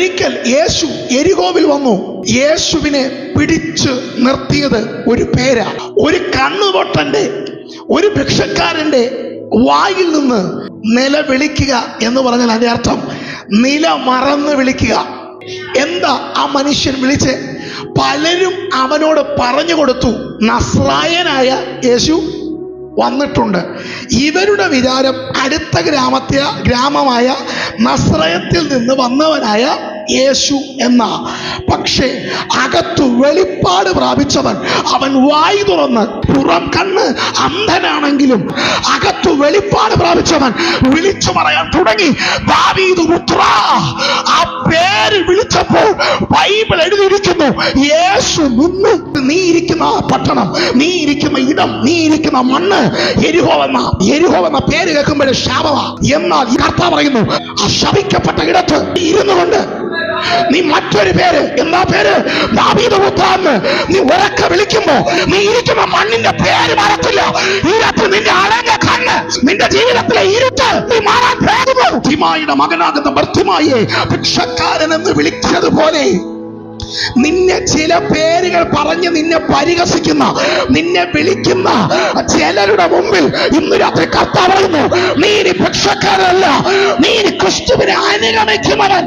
ഒരിക്കൽ യേശു എരിഹോവിൽ വന്നു. യേശുവിനെ പിടിച്ച് നിർത്തിയത് ഒരു പേരാ. ഒരു കണ്ണുപൊട്ടന്റെ, ഒരു ഭിക്ഷക്കാരന്റെ വായിൽ നിന്ന് നിലവിളിക്കുക എന്ന് പറഞ്ഞാൽ അതിന്റെ അർത്ഥം നില മറന്ന് വിളിക്കുക. എന്താ ആ മനുഷ്യൻ വിളിച്ച്? പലരും അവനോട് പറഞ്ഞു കൊടുത്തു, നസ്രായനായ യേശു വന്നിട്ടുണ്ട്. ഇവരുടെ വിചാരം അടുത്ത ഗ്രാമമായ നസ്രയത്തിൽ നിന്ന് വന്നവനായ യേശു എന്ന. പക്ഷേ അകത്തു വെളിപ്പാട് പ്രാപിച്ചവൻ, അവൻ വായി തുറന്ന്, പുറം കണ്ണ് അന്ധനാണെങ്കിലും അകത്തു വെളിപ്പാട് പ്രാപിച്ചവൻ വിളിച്ചു പറയാൻ തുടങ്ങി, ദാവീദ് പുത്രാ. ആ പേര് വിളിച്ചപ്പോൾ ബൈബിൾ എഴുതിയിരിക്കുന്നു, യേശു നിന്ന്. നീ ഇരിക്കുന്ന പട്ടണം, നീ ഇരിക്കുന്ന ഇടം, നീ ഇരിക്കുന്ന മണ്ണ് യെരിഹോ എന്ന പേര് കേൾക്കുമ്പോഴേ ശാപമാ. എന്നാൽ കർത്താവ് പറയുന്നു, ആ ശപിക്കപ്പെട്ട ഇടത്ത് ഇരുന്നു കൊണ്ട് നീ മറ്റൊരു പേര്, എന്താ പേര്? ദാവീദ് പുത്രാന്ന് നീ ഉറക്കെ വിളിക്കുമ്പോ നീ ഇരിക്കുന്ന മണ്ണിന്റെ പേര് മാറത്തില്ല. ഇരുട്ട്, നിന്റെ അടഞ്ഞ കണ്ണ്, നിന്റെ ജീവിതത്തിലെ ഇരുട്ട് നീ മാറാൻ പോകുന്നു. തിമായിയുടെ മകനാകുന്ന ബർത്തിമായെ ഭിക്ഷക്കാരൻ എന്ന് വിളിച്ചതുപോലെ നിന്നെ ചില പേരുകൾ പറഞ്ഞ് നിന്നെ പരിഹസിക്കുന്ന, നിന്നെ വിളിക്കുന്ന ചിലരുടെ മുമ്പിൽ ഇന്ന് രാത്രി കർത്താവ് പറയുന്നു, നീ ഇനി ഭിക്ഷക്കാരനല്ല, നീ ഇനി ക്രിസ്തുവിനെ അനുഗമിക്കുന്നവൻ.